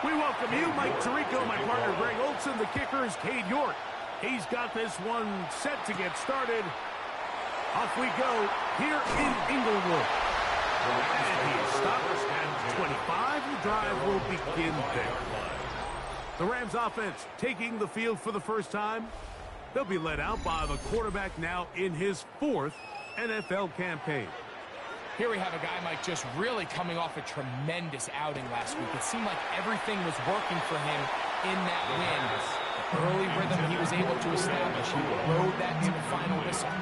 We welcome you, Mike Tirico, my partner Greg Olson. The kicker is Cade York. He's got this one set to get started. Off we go here in Inglewood. And he is stopped at 25. The drive will begin there. The Rams offense taking the field for the first time. They'll be led out by the quarterback now in his 4th NFL campaign. Here we have a guy, Mike, just really coming off a tremendous outing last week. It seemed like everything was working for him in that win. The early rhythm he was able to establish. He rode that to the final whistle.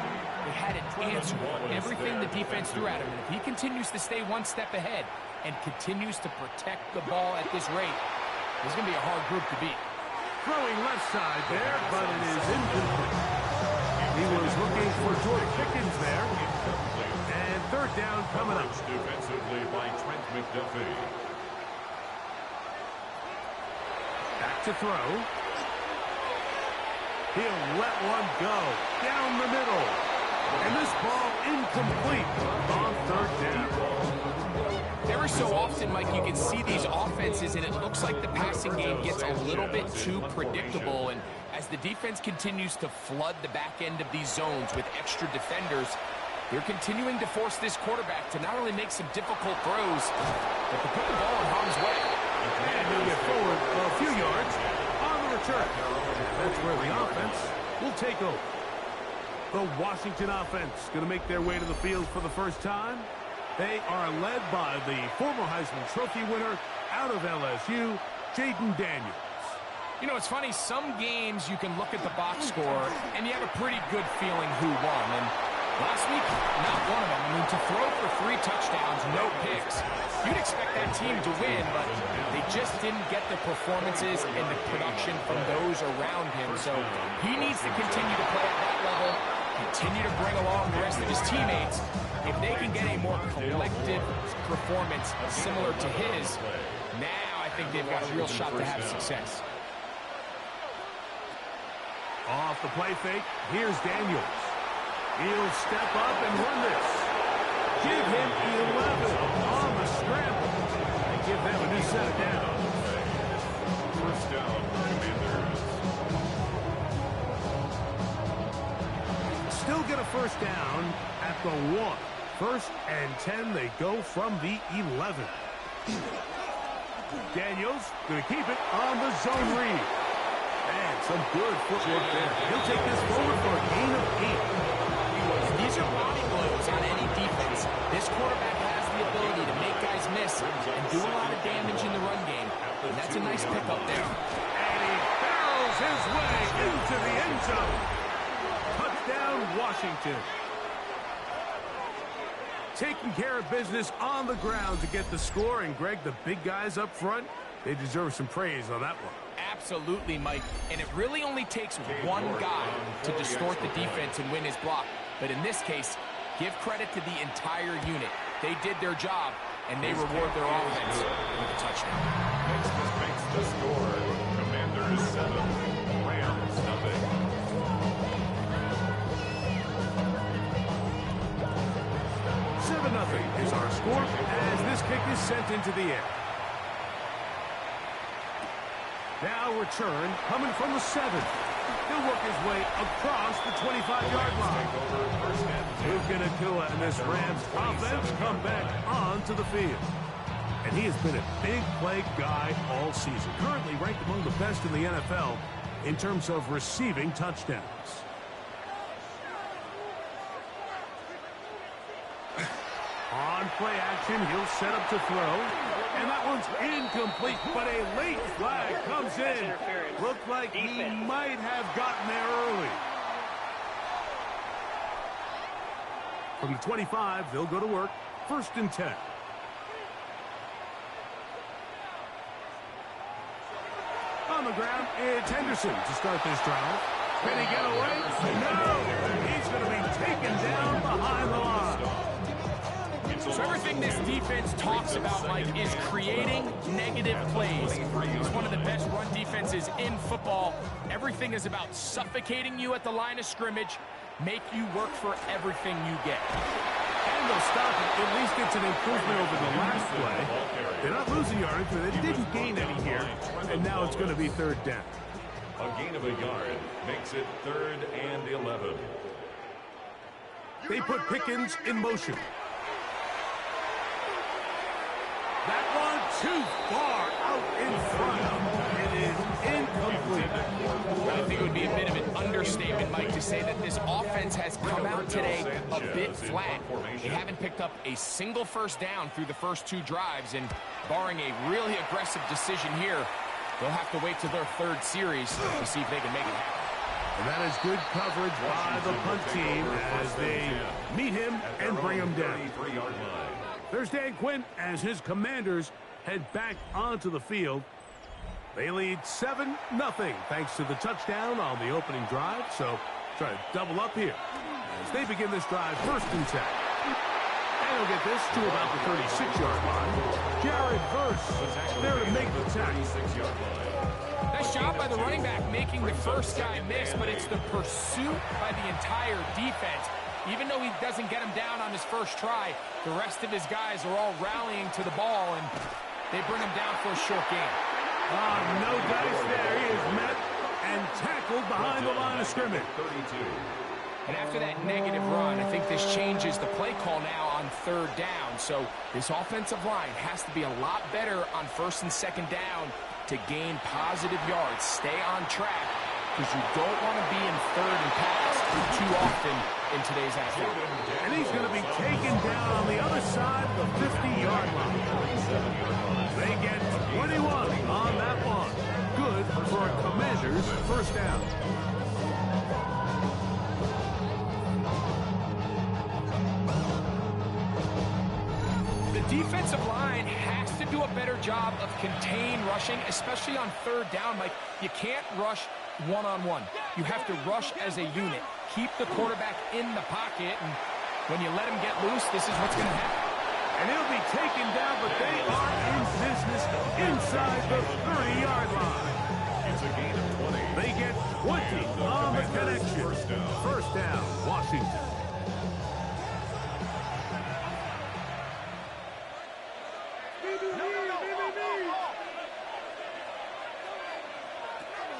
He had an answer for everything the defense threw at him. And if he continues to stay one step ahead and continues to protect the ball at this rate, this is going to be a hard group to beat. Throwing left side there, but it is incomplete. He was looking for George Pickens there. And third down coming up. Defensively by Trent McDuffie. Back to throw. He'll let one go down the middle. And this ball incomplete on third down. Every so often, Mike, you can see these offenses, and it looks like the passing game gets a little bit too predictable. And as the defense continues to flood the back end of these zones with extra defenders, they're continuing to force this quarterback to not only make some difficult throws, but to put the ball in harm's way. And he'll get forward a few yards on the return. That's where the offense will take over. The Washington offense going to make their way to the field for the first time. They are led by the former Heisman Trophy winner out of LSU, Jaden Daniels. You know, it's funny, some games you can look at the box score and you have a pretty good feeling who won. And last week, not one of them. I mean, to throw for 3 touchdowns, no picks, you'd expect that team to win, but they just didn't get the performances and the production from those around him. So he needs to continue to play at that level, continue to bring along the rest of his teammates. If they can get a more collective performance similar to his, now I think they've got a real shot to have success. Off the play fake, here's Daniels. He'll step up and run this. Give him 11 on the scramble. And give them a new set of downs. First down, Commanders. Still get a first down at the 1. 1st and 10, they go from the 11. Daniels going to keep it on the zone read. And some good footwork there. He'll take this forward for a gain of 8. These are body blows on any defense. This quarterback has the ability to make guys miss and do a lot of damage in the run game. And that's a nice pickup there. And he barrels his way into the end zone. Touchdown, Washington. Taking care of business on the ground to get the score. And, Greg, the big guys up front, they deserve some praise on that one. Absolutely, Mike. And it really only takes one guy to distort the defense and win his block. But in this case, give credit to the entire unit. They did their job, and they reward their offense with a touchdown. Next makes the score. Commanders 7, Rams nothing. 7-0 is our score as this kick is sent into the air. Now return coming from the 7. He'll work his way across the 25-yard line. Luke Nakua and this Rams offense come back onto the field. And he has been a big play guy all season. Currently ranked among the best in the NFL in terms of receiving touchdowns. On play action, he'll set up to throw. And that one's incomplete, but a late flag comes in. Looked like he might have gotten there early. From the 25, they'll go to work. 1st and 10. On the ground, it's Henderson to start this drive. Can he get away? No! He's going to be taken down behind the line. So everything this defense talks about, Mike, is creating negative plays. It's one of the best run defenses in football. Everything is about suffocating you at the line of scrimmage, make you work for everything you get. And they'll stop it. At least it's an improvement over the last play. They're not losing yards, but they didn't gain any here. And now it's going to be third down. A gain of a yard makes it 3rd and 11. They put Pickens in motion. That one too far out in front. It is incomplete. I think it would be a bit of an understatement, Mike, to say that this offense has come out today a bit flat. They haven't picked up a single first down through the first 2 drives, and barring a really aggressive decision here, they'll have to wait to their 3rd series to see if they can make it happen. And that is good coverage by the punt team as they meet him and bring him down. There's Dan Quinn as his Commanders head back onto the field. They lead 7-0 thanks to the touchdown on the opening drive. So try to double up here as they begin this drive 1st and 10. And he'll get this to about the 36-yard line. Jared Verse there to make the tackle. Nice job by the running back making the first guy miss, but it's the pursuit by the entire defense. Even though he doesn't get him down on his first try, the rest of his guys are all rallying to the ball, and they bring him down for a short game. No dice there. He is met and tackled behind the line of scrimmage. And after that negative run, I think this changes the play call now on 3rd down. So this offensive line has to be a lot better on 1st and 2nd down to gain positive yards. Stay on track, because you don't want to be in 3rd and pass too often in today's NFL. And he's going to be taken down on the other side of the 50-yard line. They get 21 on that one. Good for a Commanders first down. The defensive line has to do a better job of contain rushing, especially on 3rd down. Like, you can't rush one-on-one. You have to rush as a unit. Keep the quarterback in the pocket, and when you let him get loose, this is what's going to happen. And he'll be taken down, but they are in business inside the 30-yard line. It's a gain of 20. They get 20 on the connection. First down, Washington.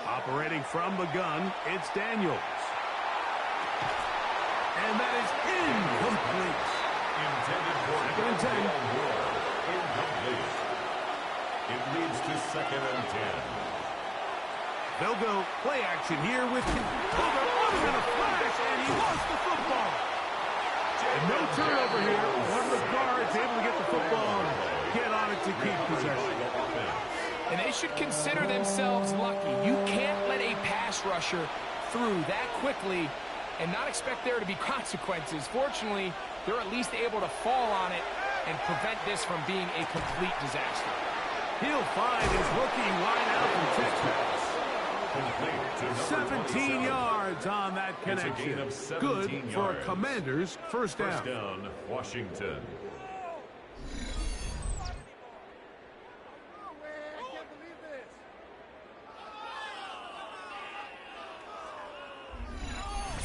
Operating from the gun, it's Daniels. And that is incomplete. Intended for 2nd and 10. Incomplete. It leads to 2nd and 10. They'll go play action here with Cover in a flash, and he lost the football. And no turnover here. One of the guards able to get the football and get on it to keep possession. And they should consider themselves lucky. You can't let a pass rusher through that quickly and not expect there to be consequences. Fortunately, they're at least able to fall on it and prevent this from being a complete disaster. He'll find his rookie wideout from Texas. 17 yards on that connection. Good for a Commanders first down. First down, Washington.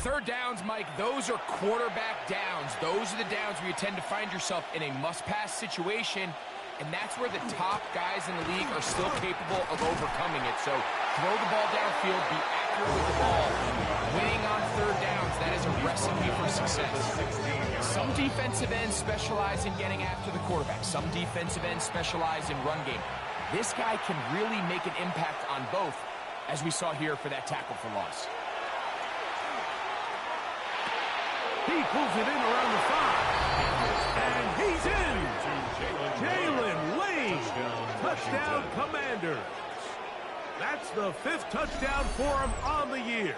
Third downs, Mike, those are quarterback downs. Those are the downs where you tend to find yourself in a must-pass situation, and that's where the top guys in the league are still capable of overcoming it. So throw the ball downfield, be accurate with the ball. Winning on 3rd downs, that is a recipe for success. Some defensive ends specialize in getting after the quarterback. Some defensive ends specialize in run game. This guy can really make an impact on both, as we saw here for that tackle for loss. He pulls it in around the 5. And he's in. Jalen Lane. Touchdown, Commanders. That's the 5th touchdown for him on the year.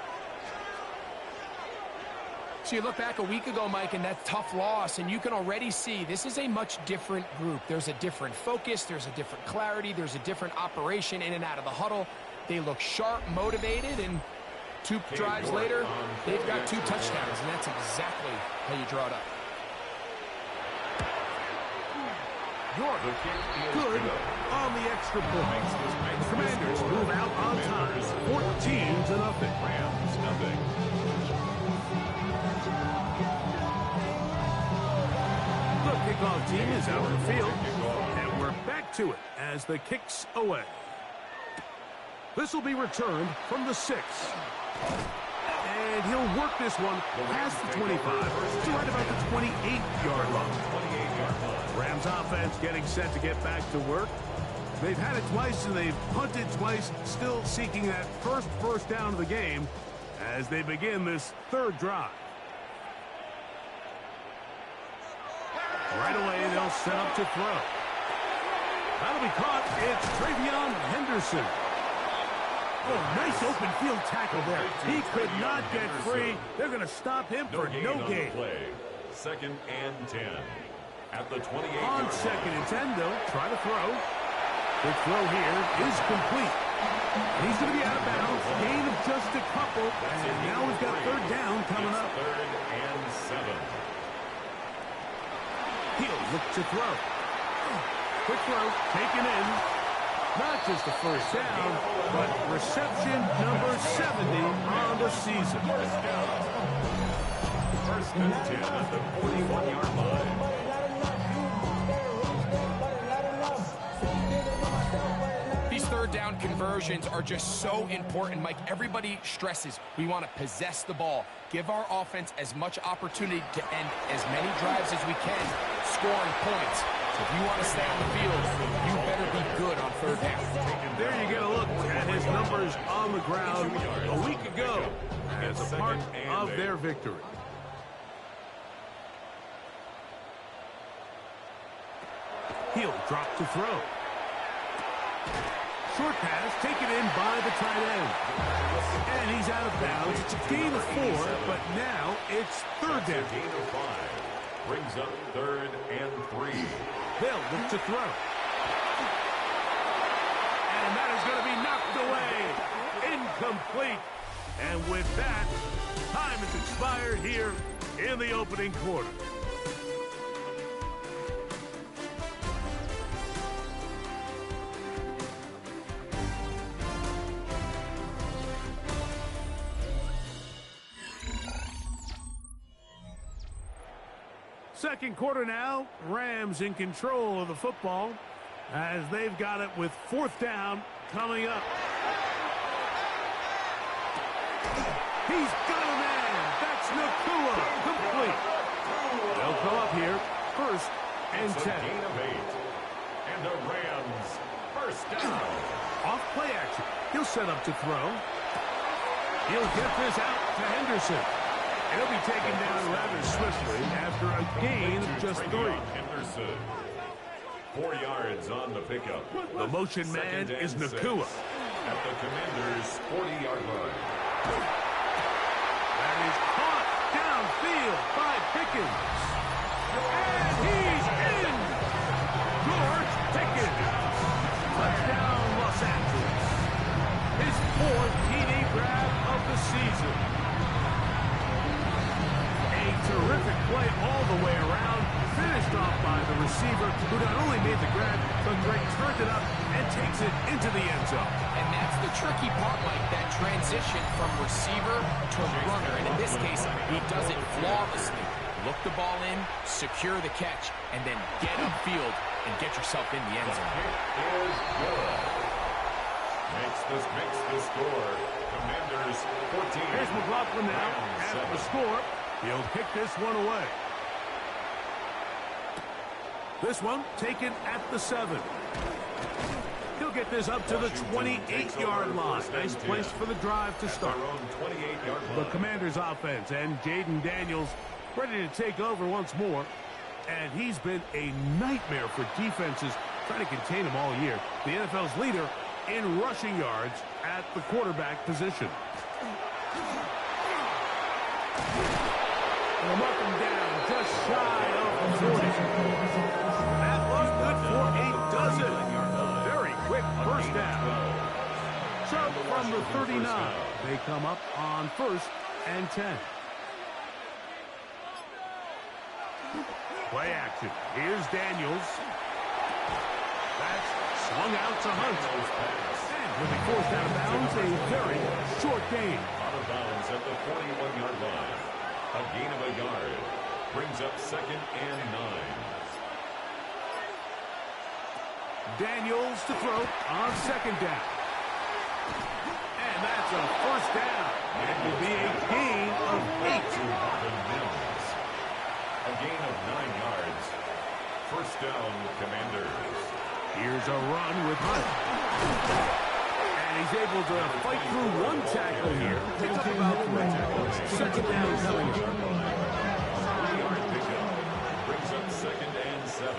So you look back a week ago, Mike, and that tough loss, and you can already see this is a much different group. There's a different focus. There's a different clarity. There's a different operation in and out of the huddle. They look sharp, motivated, and 2 drives later, they've got 2 touchdowns, and that's exactly how you draw it up. York, good on the extra point. The Commanders move out on time, 14-0. Rams, nothing. The kickoff team is out on the field, and we're back back to it as the kick's away. This will be returned from the 6. And he'll work this one past the 25 to right about the 28-yard line. Rams offense getting set to get back to work. They've had it twice and they've punted twice, still seeking that first down of the game as they begin this third drive. Right away, they'll set up to throw. That'll be caught. It's Travion Henderson. Oh, nice open field tackle there. He could not get free. They're going to stop him for no gain. Second and 10. At the 28. On second and 10, they'll try to throw. The throw here is complete. He's going to be out of bounds. Gain of just a couple. And now we've got third down coming up. Third and 7. He'll look to throw. Quick throw, taken in. Not just the first down, but reception number 70 on the season. First and 10 at the 41-yard line. These third down conversions are just so important, Mike. Everybody stresses we want to possess the ball, give our offense as much opportunity to end as many drives as we can, scoring points. So if you want to stay on the field, you better be good on third down. There you get a look at his numbers on the ground a week ago as a part of their victory. He'll drop to throw. Short pass taken in by the tight end. And he's out of bounds. It's a gain of 4, but now it's third down. Gain of 5. Brings up third and 3. They'll look to throw. And that is going to be knocked away. Incomplete. And with that, time has expired here in the opening quarter. Second quarter now, Rams in control of the football as they've got it with fourth down coming up. He's got a man. That's Nakua. Complete. They'll come up here first and 10. Gain of 8. And the Rams first down. Off play action. He'll set up to throw. He'll get this out to Henderson. He'll be taken down rather swiftly after a gain of just 3. Henderson. 4 yards on the pickup. The motion man is Nakua. At the Commanders' 40-yard line. That is caught downfield by Pickens. And he's in. George Pickens. Touchdown, Los Angeles. His 4th TD grab of the season. Terrific play all the way around, finished off by the receiver, who not only made the grab, but Greg turned it up and takes it into the end zone. And that's the tricky part, Mike, that transition from receiver to runner. And in this case, he does it flawlessly. Look the ball in, secure the catch, and then get upfield and get yourself in the end zone. Is good. Makes the score. Commanders 14. Here's McLaughlin now at the score. He'll kick this one away. This one taken at the 7. He'll get this up to the 28-yard line. Nice place for the drive to start. The Commanders' offense and Jaden Daniels ready to take over once more. And he's been a nightmare for defenses trying to contain him all year. The NFL's leader in rushing yards at the quarterback position. They'll mark him down just shy of the 40. That was good for a dozen. Very quick first down. So from the 39, they come up on first and 10. Play action. Here's Daniels. That's swung out to Hunt. And will be forced out of bounds, a very short gain. Out of bounds at the 41-yard line. A gain of a yard. Brings up second and 9. Daniels to throw on second down. And that's a first down. It will be a gain of 8. A gain of 9 yards. First down, Commanders. Here's a run with Hunt. And he's able to fight through one tackle here. Picks up about 3. Second down coming up. 3-yard pickup. Brings up second and 7.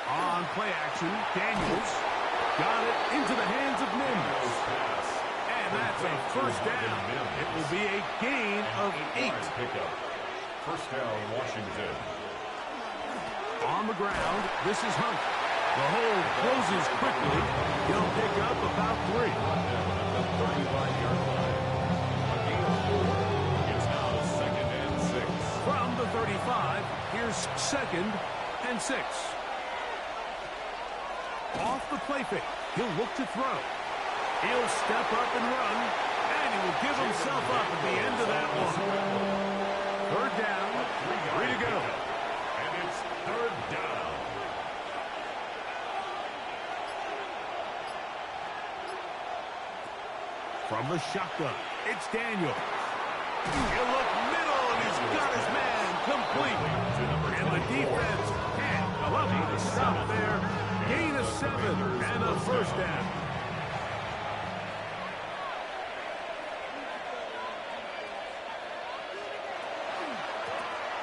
On play action, Daniels got it into the hands of Mims. And that's a first down. It will be a gain of 8. Pickup. First down, Washington. On the ground, this is Hunt. The hole closes quickly. He'll pick up about 3. At the 35-yard line. A gain of 4. It's now second and 6. From the 35, here's second and 6. Off the play fake. He'll look to throw. He'll step up and run, and he will give himself up at the end of that one. Third down, 3 to go. And it's third down. From the shotgun, it's Daniels. He'll look middle, and he's got his man complete. And the defense can't come up with a stop there. Gain of 7 and a first down.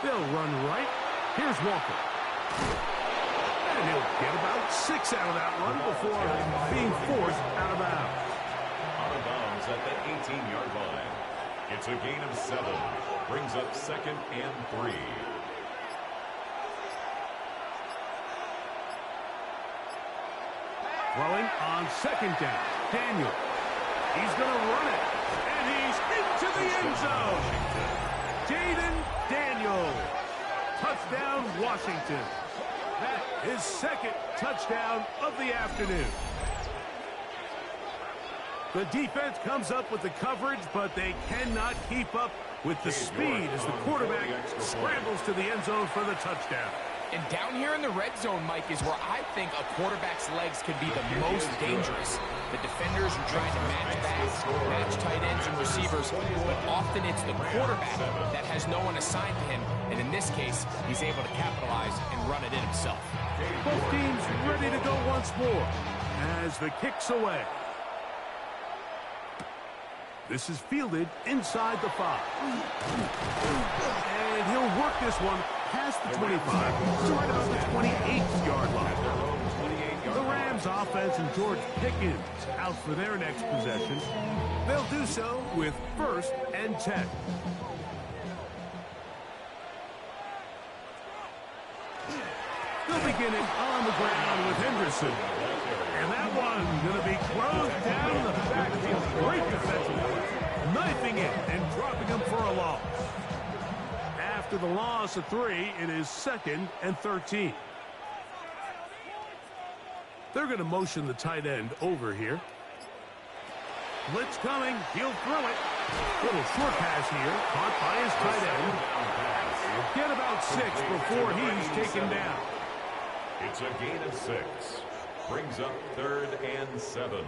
They'll run right. Here's Walker. And he'll get about 6 out of that run before being forced out of bounds. Out of bounds at the 18-yard line. It's a gain of 7. Brings up second and 3. Throwing on second down. Daniel. He's going to run it. And he's into the end zone. Jaden Daniel. Touchdown, Washington. That is second touchdown of the afternoon. The defense comes up with the coverage, but they cannot keep up with the speed as the quarterback scrambles to the end zone for the touchdown. And down here in the red zone, Mike, is where I think a quarterback's legs can be the most dangerous. The defenders are trying to match backs, match tight ends and receivers, but often it's the quarterback that has no one assigned to him. And in this case, he's able to capitalize and run it in himself. Both teams ready to go once more as the kick's away. This is fielded inside the 5. And he'll work this one past the 25 to right about the 28-yard line. The Rams offense and George Pickens out for their next possession. They'll do so with first and 10. They'll begin it on the ground with Henderson. And that one going to be closed down the backfield. Great defensive work. Knifing it and dropping him for a loss. After the loss of 3, it is second and 13. They're going to motion the tight end over here. Blitz coming. He'll throw it. Little short pass here. Caught by his tight end. He'll get about 6 before he's taken down. It's a gain of 6. Brings up third and 7.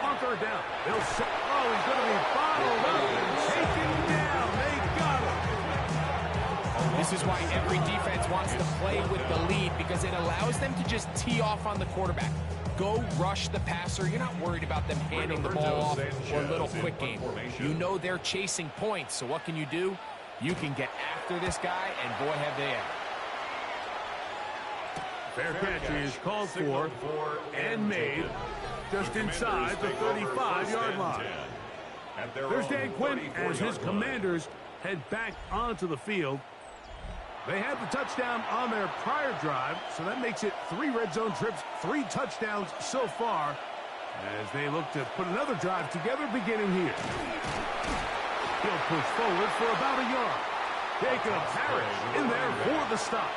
On third down. They'll set. Oh, he's going to be bottled up and taken down. They got him. This is why every defense wants to play with the lead, because it allows them to just tee off on the quarterback. Go rush the passer. You're not worried about them handing the ball off or a little quick game. You know they're chasing points, so what can you do? You can get after this guy, and boy, have they ever. Fair catch is called for and made just inside the 35-yard line. There's Dan Quinn as his Commanders head back onto the field. They had the touchdown on their prior drive, so that makes it 3 red zone trips, 3 touchdowns so far, as they look to put another drive together beginning here. He'll push forward for about a yard. Jacob Harris in there for the stop.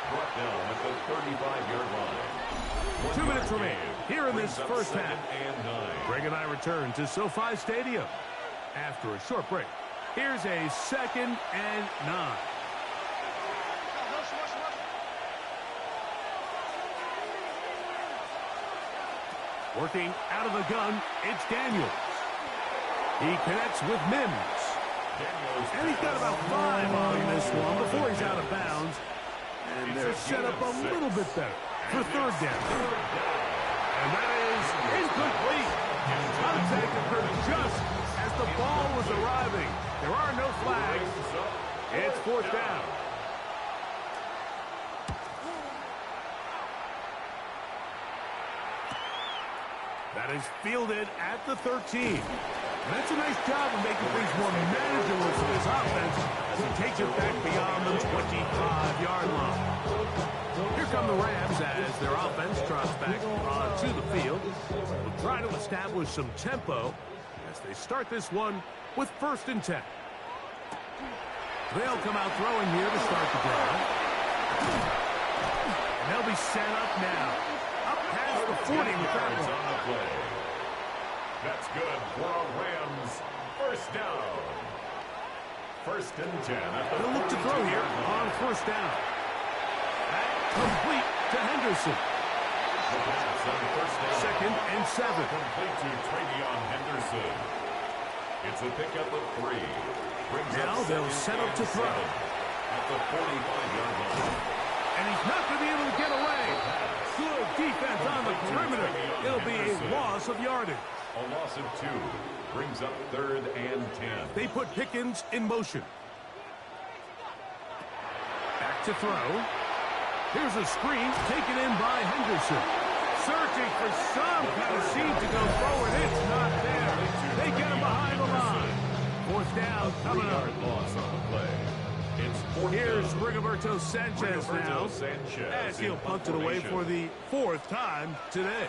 Brought down at the 35-yard line. 2 minutes remaining here in this first half. Greg and I return to SoFi Stadium after a short break. Here's a 2nd and 9. Working out of the gun, it's Daniels. He connects with Mims. And he's got about 5 on this one before he's out of bounds. And they're set up a little bit better for third down. And that is incomplete. Contact occurred just as the ball was arriving. There are no flags. It's fourth down. That is fielded at the 13. And that's a nice job of making things more manageable for this offense as he takes it back beyond the 25-yard line. Here come the Rams as their offense trots back onto the field. They'll try to establish some tempo as they start this one with 1st and 10. They'll come out throwing here to start the drive. And they'll be set up now. Up past the 40 with that one. That's good for a Rams first down. 1st and 10 at the They'll look to throw here on 1st down. That complete to Henderson. 2nd and 7. Complete to Travion Henderson. It's a pickup of 3. Now they'll set up to throw. At the 45-yard line. And he's not going to be able to get away. Good defense on the perimeter. It'll be a loss of yardage. A loss of 2 brings up 3rd and 10. They put Pickens in motion. Back to throw. Here's a screen taken in by Henderson. Searching for some kind of seam to go forward. It's not there. They get him behind the line. 4th down coming up. 3-yard loss on the play. It's 4th Here's down. Rigoberto Sanchez now. Sanchez As he'll punt it away for the 4th time today.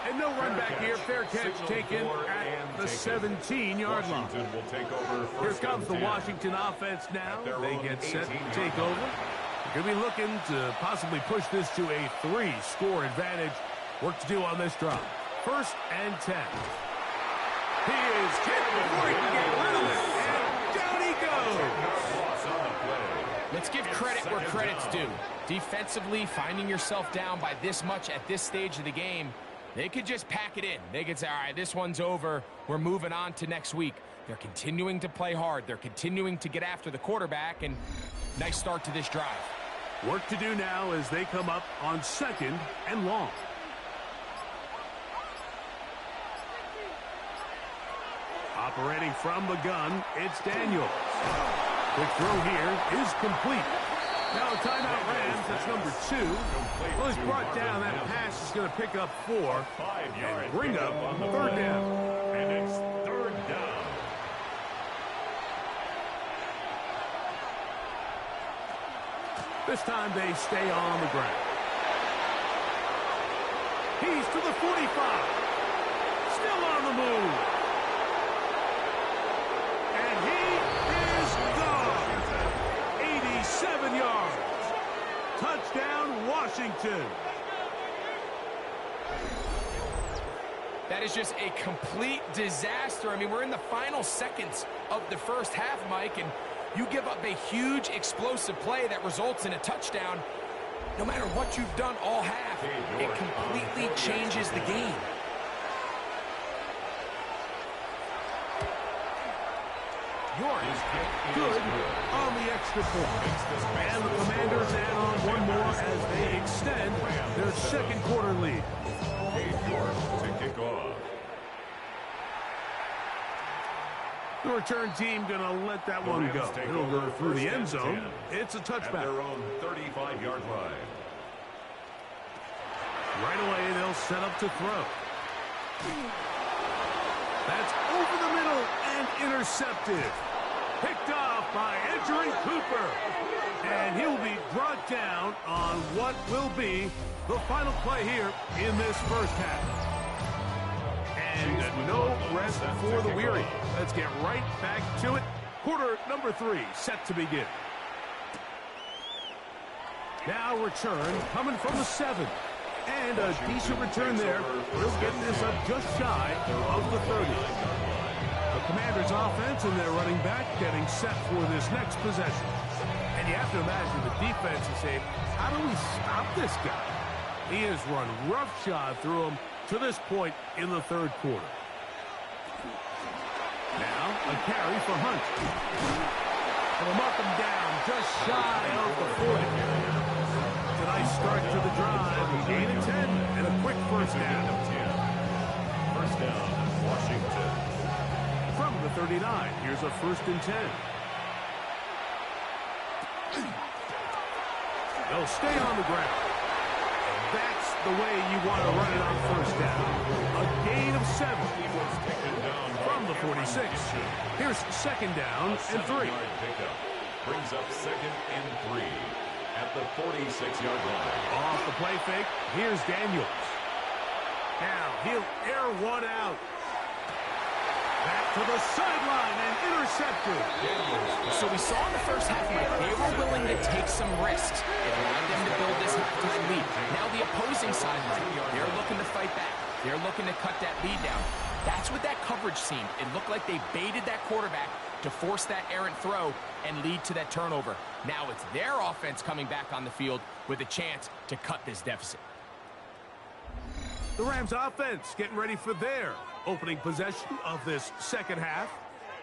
And no run back here. Fair catch taken at the 17-yard line. Will take over. Here comes the Washington offense now. They get set to take over. They're going to be looking to possibly push this to a 3-score advantage. Work to do on this drive. 1st and 10. He is kicked before he can get rid of it. And down he goes. Let's give credit where credit's due. Defensively, finding yourself down by this much at this stage of the game, they could just pack it in. They could say, all right, this one's over. We're moving on to next week. They're continuing to play hard. They're continuing to get after the quarterback, and nice start to this drive. Work to do now as they come up on 2nd and long. Operating from the gun, it's Daniels. Quick throw here is complete. Now a timeout Rams, that's number 2. Well, he's brought down. That pass is going to pick up 4 and bring up 3rd down. And it's 3rd down. This time they stay on the ground. He's to the 45. Still on the move. And he is gone. 87 yards. Touchdown, Washington. That is just a complete disaster. I mean, we're in the final seconds of the first half, Mike, and you give up a huge explosive play that results in a touchdown. No matter what you've done all half, it completely changes the game. York good on the extra point. And the Commanders add on one more as they extend their 2nd quarter lead. York to kick off. The return team going to let that one go. It'll go through the end zone. It's a touchback. At their own 35-yard line. Right away, they'll set up to throw. That's over the middle and intercepted. Picked off by Edgerrin Cooper. And he'll be brought down on what will be the final play here in this first half. And no rest for the weary. Let's get right back to it. Quarter number 3 set to begin. Now return coming from the 7. And a decent return there. He'll get this up just shy of the 30. The Commanders offense and their running back getting set for this next possession. And And you have to imagine the defense is saying, how do we stop this guy? He has run roughshod through him to this point in the third quarter. Now, a carry for Hunt. And we'll mark him down just shy of the 40. It's a nice start to the drive. Gain of 10 and a quick first down. First down, Washington. From the 39, here's a 1st and 10. They'll stay on the ground. That's the way you want to run it on first down. A gain of 7. From the 46. Here's 2nd down and 3. Brings up 2nd and 3 at the 46-yard line. Off the play fake, here's Daniels. Now he'll air one out. Back to the sideline and intercepted. So we saw in the first half, Mike, they were willing to take some risks. It allowed them to build this halftime lead. Now the opposing sideline, they're looking to fight back. They're looking to cut that lead down. That's what that coverage seemed. It looked like they baited that quarterback to force that errant throw and lead to that turnover. Now it's their offense coming back on the field with a chance to cut this deficit. The Rams offense getting ready for their opening possession of this second half.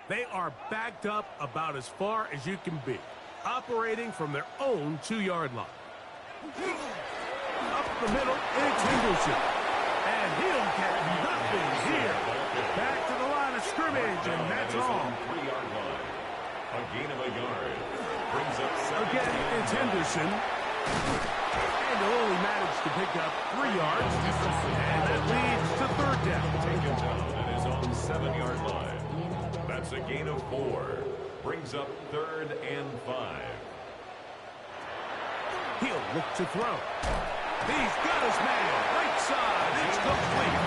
They are backed up about as far as you can be, operating from their own 2-yard line. Up the middle, it's Henderson. And he'll get nothing here. Back to the line of scrimmage, and that's all. 3-yard line. A gain of a yard. Brings up 7. Again, it's Henderson. And he'll only manage to pick up 3 yards. And that leads to 3rd down. Taken down at his own 7-yard line. That's a gain of 4. Brings up 3rd and 5. He'll look to throw. He's got his man. Right side. It's complete.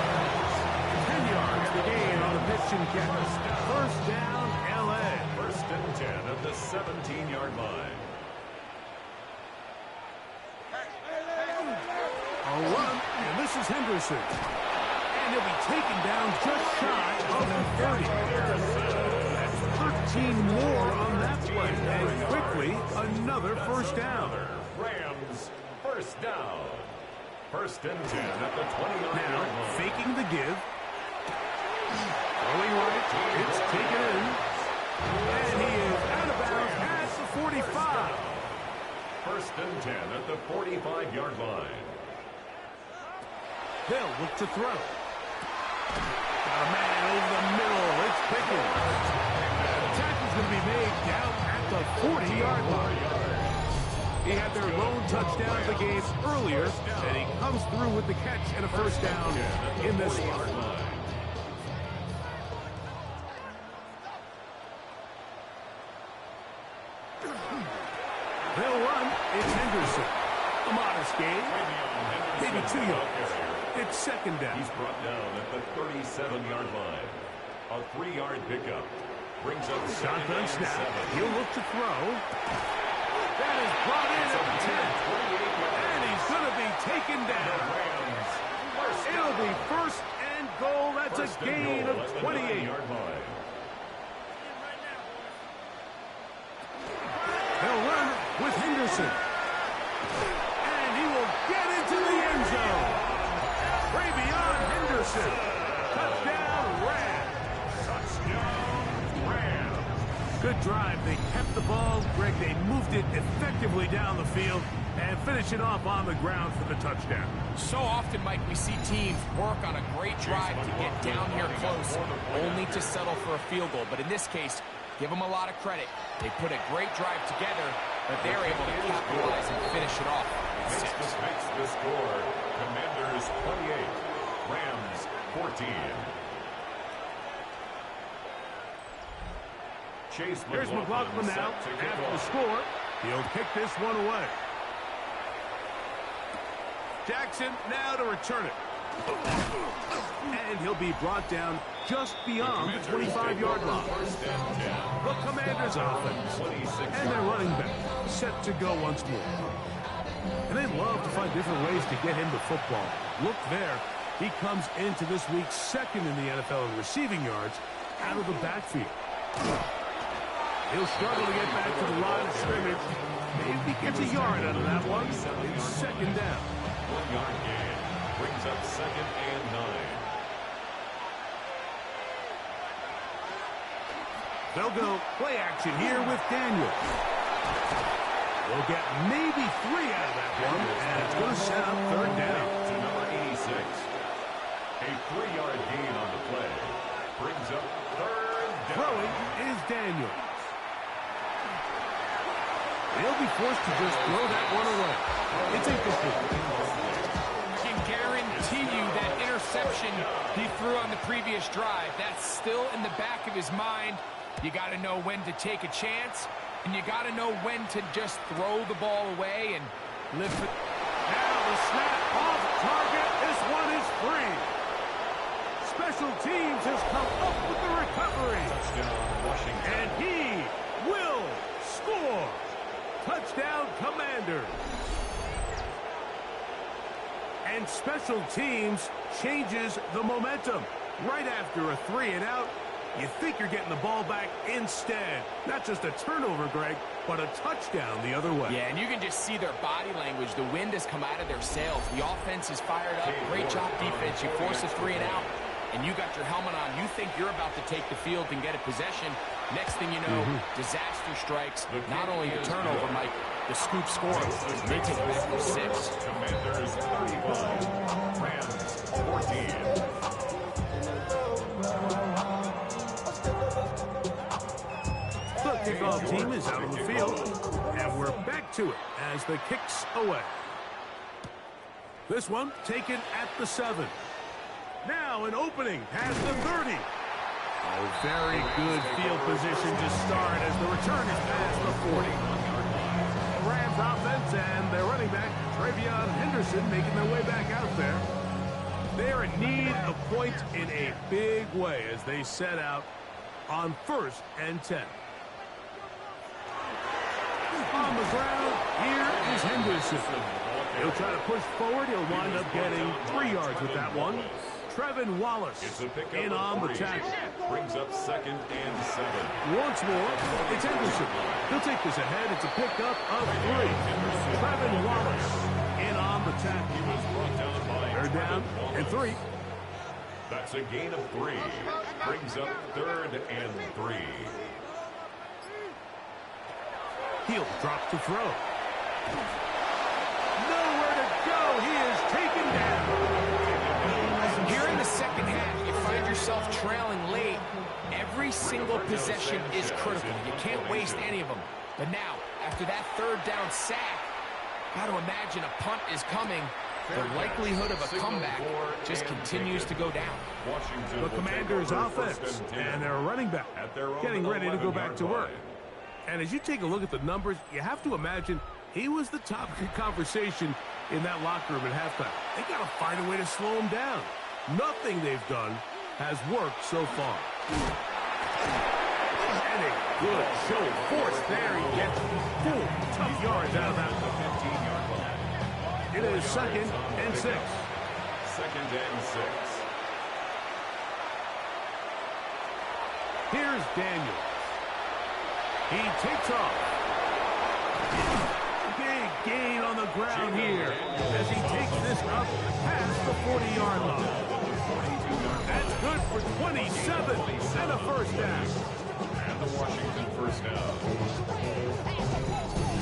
10 yards to gain on the pitch and catch. 1st down, L.A. 1st and 10 at the 17-yard line. A run, and this is Henderson. And he'll be taken down just shy of the 30. That's 13 more on that play. And quickly, another 1st down. Rams, 1st down. 1st and 10 at the 20-yard Now, line. faking the give. Throwing right, it's taken in. And he is out of bounds at the 45. 1st and 10 at the 45-yard line. They'll look to throw. Got a man over the middle. It's Pickens. The tackle's going to be made down at the 40-yard line. He had their lone touchdown of the game earlier, and he comes through with the catch and a 1st down in this one. They'll run. It's Henderson. A modest gain. Maybe 2 yards. It's 2nd down. He's brought down at the 37-yard line. A 3-yard pickup. Brings up Shotgun 2nd snap. and 7. He'll look to throw. That is brought in at the 10. And he's going to be taken down. It'll be 1st and goal. That's a gain of 28. They'll run with Henderson. And he will get into the end zone. Way beyond Henderson. Touchdown, Rams. Touchdown, Rams. Good drive. They kept the ball. Greg, they moved it effectively down the field and finish it off on the ground for the touchdown. So often, Mike, we see teams work on a great drive to get down here close, only to settle for a field goal. But in this case, give them a lot of credit. They put a great drive together, but they're able to capitalize and finish it off. Makes the score. Commanders 28, Rams 14. Chase Here's McLaughlin now after the score. He'll kick this one away. Jackson now to return it. And he'll be brought down just beyond the 25-yard line. The Commanders offense and their running back set to go once more. And they love to find different ways to get him the football. Look there. He comes into this week 2nd in the NFL in receiving yards out of the backfield. He'll struggle to get back to the line of scrimmage. If he gets a yard out of that one, it's second down. 1 yard gain. Brings up second and 9. They'll go play action here with Daniel. We'll get maybe 3 out of that one, and it's going to set up third down. To number 86. A 3-yard gain on the play. Brings up third down. Throwing is Daniel. He'll be forced to just throw that one away. It's incomplete. I can guarantee you that interception he threw on the previous drive, that's still in the back of his mind. You got to know when to take a chance, and you got to know when to just throw the ball away and live for... Now the snap off target. This one is free. Special teams has come up with the recovery. Touchdown, Washington. And he will score. Touchdown, Commanders. And special teams changes the momentum. Right after a 3-and-out, you think you're getting the ball back instead. Not just a turnover, Greg, but a touchdown the other way. Yeah, and you can just see their body language. The wind has come out of their sails. The offense is fired up. Great job, defense. You force a 3-and-out, and you got your helmet on. You think you're about to take the field and get a possession. Next thing you know, disaster strikes. Not only the turnover, Mike, the scoop score. They take it back for 6. Commanders 35. Rams 14. The kickoff team is out on the field, and we're back to it as the kick's away. This one taken at the 7. Now an opening past the 30. Oh, very good field position to start as the return is past the 40. Rams offense and their running back, Travion Henderson, making their way back out there. They're in need of points in a big way as they set out on 1st and 10. On the ground, here is Henderson. He'll try to push forward. He'll wind up getting 3 yards with that one. Trevin Wallace in on the tackle. Brings up second and 7. Once more, it's Henderson. He'll take this ahead. It's a pickup of 3. Trevin Wallace in on the tackle. He was brought down by 3rd down and 3. That's a gain of 3. Brings up 3rd and 3. Heel drops to throw. Nowhere to go. He is taken down. Here in the second half, you find yourself trailing late. Every single possession is critical. You can't waste any of them. But now, after that 3rd down sack, got to imagine a punt is coming. The likelihood of a comeback just continues to go down. The Commanders' offense and their running back getting ready to go back to work. And as you take a look at the numbers, you have to imagine he was the topic of conversation in that locker room at halftime. They got to find a way to slow him down. Nothing they've done has worked so far. And a good show of force there. He gets 4 tough yards out of that one. 15-yard line. It is 2nd and 6. 2nd and 6. Here's Daniel. He takes off. Big gain on the ground here as he takes this up past the 40-yard line. That's good for 27 and a 1st down. And the Washington 1st down.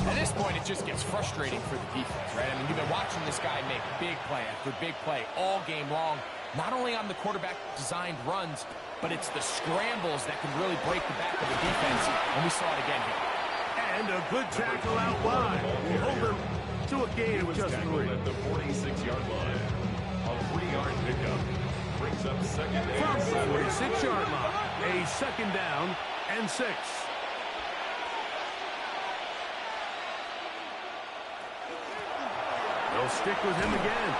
At this point, it just gets frustrating for the defense, right? I mean, you've been watching this guy make big play after big play all game long, not only on the quarterback-designed runs, but it's the scrambles that can really break the back of the defense, and we saw it again here. And a good tackle out wide. We hold him to a gain of just 3. At the 46-yard line. A 3-yard pickup. Brings up 2nd and From the 7. 46-yard line, a 2nd down and 6. They'll stick with him again.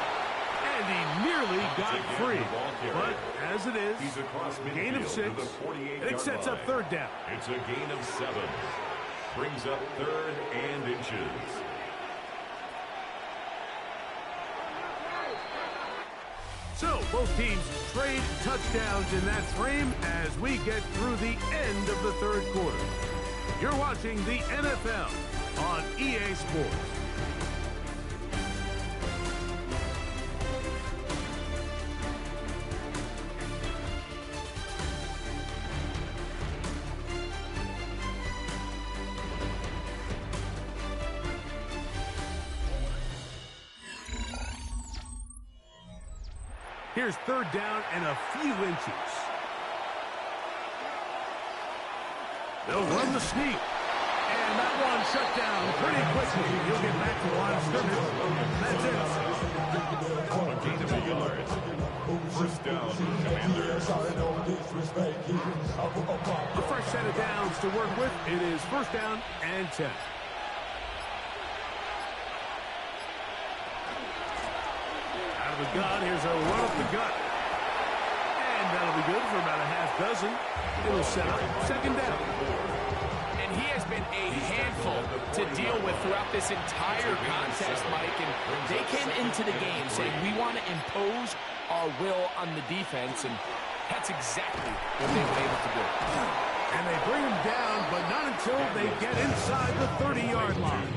And he nearly got free. But as it is, He's across gain of midfield 6, to the 48-yard it sets up line. 3rd down. It's a gain of 7. Brings up 3rd and inches. So both teams trade touchdowns in that frame as we get through the end of the 3rd quarter. You're watching the NFL on EA Sports. Here's third down and a few inches. They'll run the sneak. And that one shut down pretty quickly. He'll get back to the line of scrimmage. That's it. A gain of 8 yards. First down, Commanders. A fresh set of downs to work with. It is first down and 10. Out of the gun, here's a run up the gut. And that'll be good for about a half dozen. It'll set up second down. And he has been a handful to deal with throughout this entire contest, Mike. And they came into the game saying, we want to impose our will on the defense. And that's exactly what they were able to do. And they bring him down, but not until they get inside the 30-yard line.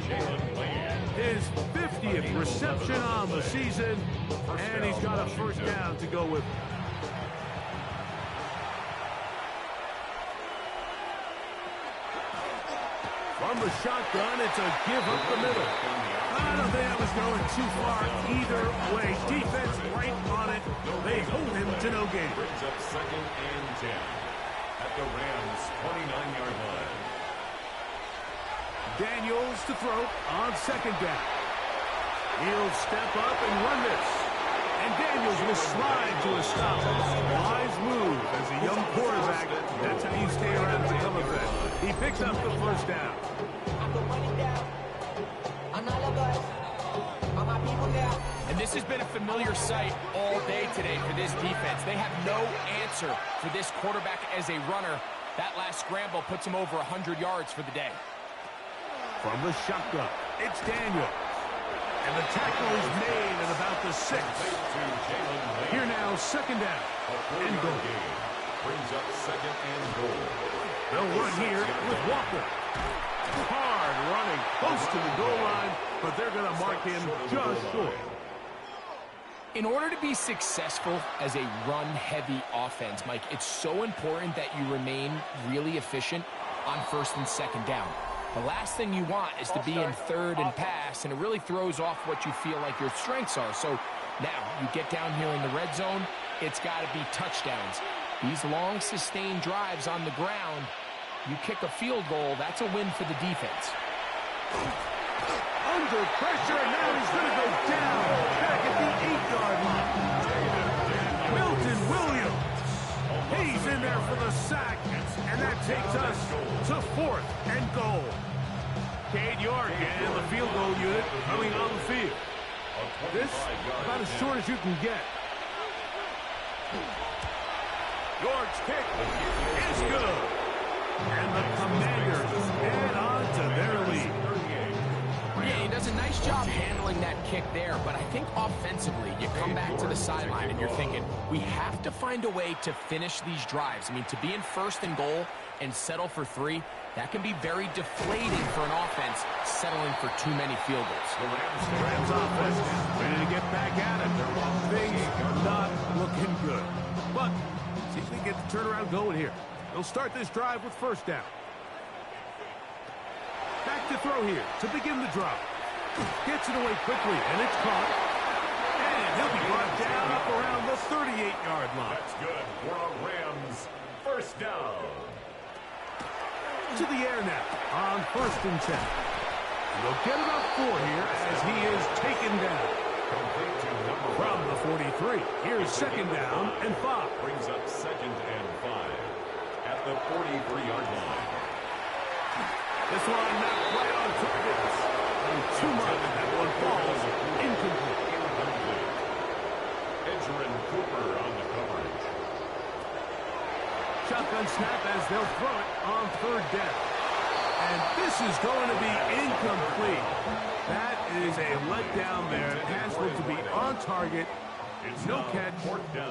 His 50th reception on the season, and he's got a first down to go with. From the shotgun, it's a give up the middle. I don't think that was going too far either way. Defense right on it. They hold him to no gain. Brings up second and 10 at the Rams' 29-yard line. Daniels to throw on second down. He'll step up and run this. And Daniels will slide to a stop. Wise move as a young quarterback. That's how you stay around to become effective. He picks up the first down. And this has been a familiar sight all day today for this defense. They have no answer for this quarterback as a runner. That last scramble puts him over 100 yards for the day. From the shotgun, it's Daniels. And the tackle is made at about the 6. Here now, second down. And goal. Brings up second and goal. They'll run here with Walker. Hard running close to the goal line, but they're going to mark him just short. In order to be successful as a run-heavy offense, Mike, it's so important that you remain really efficient on first and second down. The last thing you want is to be in third and pass, and it really throws off what you feel like your strengths are. So now you get down here in the red zone, it's got to be touchdowns. These long, sustained drives on the ground, you kick a field goal, that's a win for the defense. Under pressure, and now he's going to go down back at the 8-yard line. Wilton Williams. He's in there for the sack, and that takes us to fourth and goal. Cade York and the field goal unit coming on the field. This about as short as you can get. York's kick is good. And the Commanders get on to their lead. Yeah, he does a nice job handling that kick there, but I think offensively, you come back to the sideline and you're thinking, we have to find a way to finish these drives. I mean, to be in first and goal and settle for 3, that can be very deflating for an offense settling for too many field goals. The Rams offense ready to get back at it. Things not looking good. But see if they get the turnaround going here. They'll start this drive with first down. Back to throw here to begin the drive. Gets it away quickly, and it's caught. And he'll be brought down up around the 38-yard line. That's good for a Rams first down. To the air now on first and 10. They'll get about 4 here as he is taken down. From the 43, here's second down and 5. Brings up second and 5 at the 43-yard line. This one not right on target. And too much. That one falls incomplete. Edgerrin Cooper on the coverage. Shotgun snap as they'll throw it on third down. And this is going to be incomplete. That is a letdown there. Pass looked to be on target. No catch.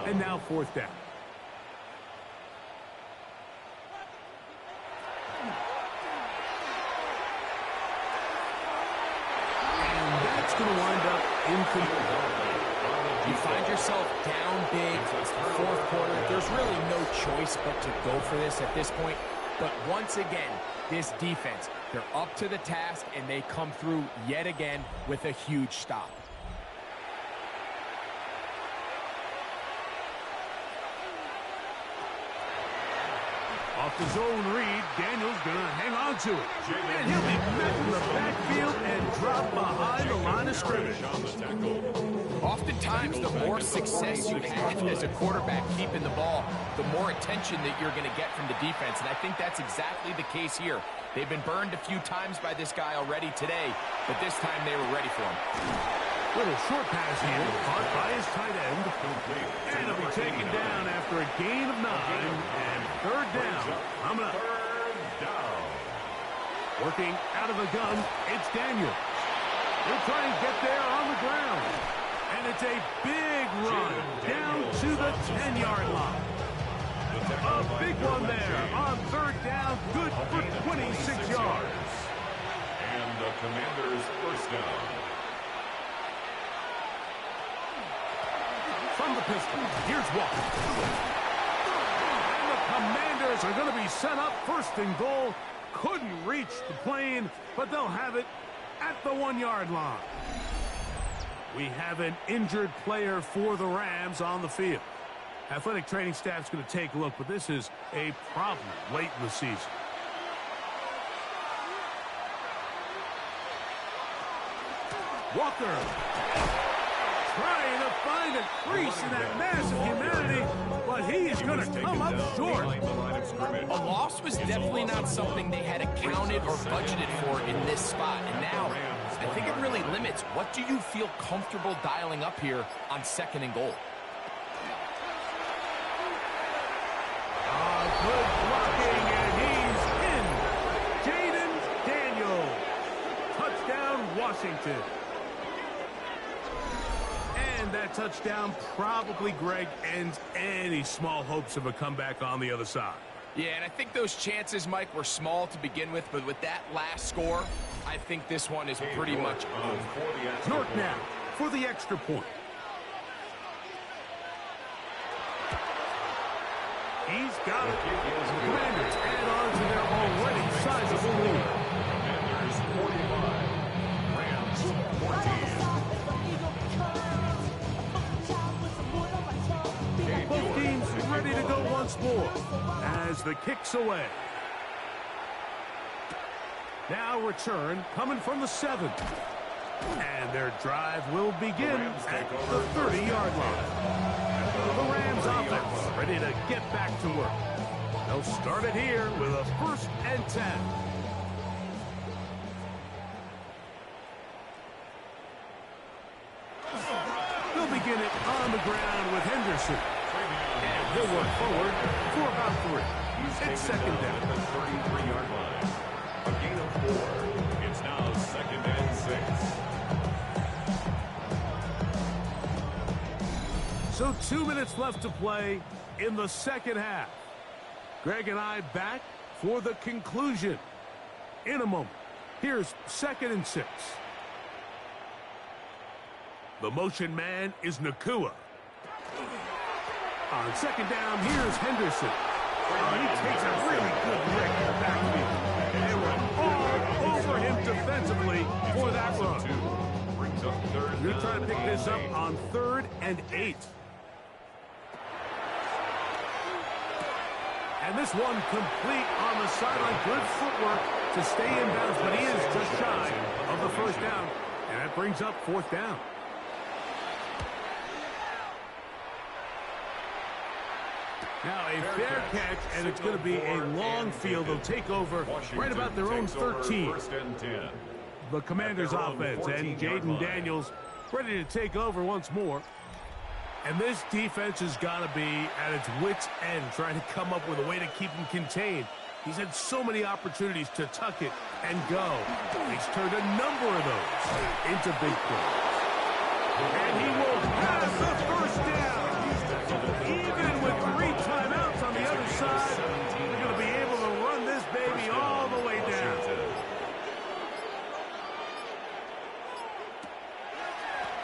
And now fourth down. going to wind up incomplete. You find yourself down big, fourth quarter. There's really no choice but to go for this at this point. But once again, this defense, they're up to the task, and they come through yet again with a huge stop. Off the zone read, Daniels going to hang on to it. And he'll be met in the backfield and drop behind the line of scrimmage. Oftentimes, the more success you have as a quarterback keeping the ball, the more attention that you're going to get from the defense. And I think that's exactly the case here. They've been burned a few times by this guy already today, but this time they were ready for him. Little short pass here, caught by his tight end. And he'll be taken down after a gain of 9. And third down. Coming up. Working out of the gun, it's Daniels. He'll try and get there on the ground. And it's a big run down to the 10-yard line. A big one there on third down. Good for 26 yards. And the Commanders' first down. From the pistol, here's Walker. And the Commanders are going to be set up first and goal. Couldn't reach the plane, but they'll have it at the 1-yard line. We have an injured player for the Rams on the field. Athletic training staff's going to take a look, but this is a problem late in the season. Walker trying to find a crease in that massive humanity, but he is going to come up short. A loss was definitely not something they had accounted or budgeted for in this spot. And now, I think it really limits what do you feel comfortable dialing up here on second and goal. Good blocking, and he's in. Jaden Daniels. Touchdown, Washington. And that touchdown probably, Greg, ends any small hopes of a comeback on the other side. Yeah, and I think those chances, Mike, were small to begin with, but with that last score, I think this one is pretty much over. York now for the extra point. He's got it. The Commanders add on to their already sizable lead. Commanders 45. Rams 14. Both teams ready to go once more as the kick's away. Now return coming from the 7. And their drive will begin at the 30-yard line. The Rams offense ready to get back to work. They'll start it here with a 1st and 10. They'll begin it on the ground with Henderson. And he'll work forward for about 3. It's second down. At the 33-yard line. A gain of 4. It's now 2nd and 6. So 2 minutes left to play in the second half. Greg and I back for the conclusion in a moment. Here's 2nd and 6. The motion man is Nakua. On 2nd down, here's Henderson. He takes a really good lick in the backfield. And they were all over him defensively for that run. We're going to try to pick this up on 3rd and 8. And this one complete on the sideline. Good footwork to stay in bounds, but he is just shy of the 1st down. And that brings up 4th down. Now a fair catch, and it's going to be a long field. They'll take over right about their own 13. The Commanders offense and Jaden Daniels ready to take over once more. And this defense has got to be at its wits' end, trying to come up with a way to keep him contained. He's had so many opportunities to tuck it and go. He's turned a number of those into big plays. And he will pass the 1st down. Even with 3 timeouts on the other side, they're going to be able to run this baby all the way down.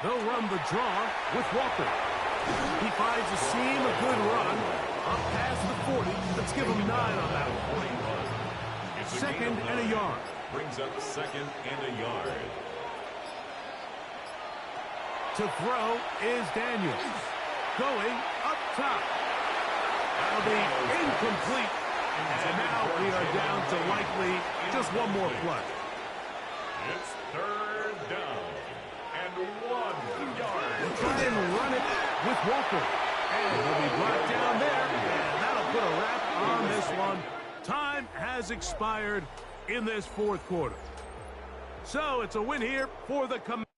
They'll run the draw with Walker. He finds a seam, a good run, up past the 40. Let's give him 9 on that one. Second and a yard. Brings up second and a yard. To throw is Daniels. Going up top. That'll be incomplete. And now we are down to likely just one more play. It's third down and 1 yard. We'll try and run it with Walker. And he'll be brought down there. And that'll put a wrap on this one. Time has expired in this fourth quarter. So it's a win here for the Commanders.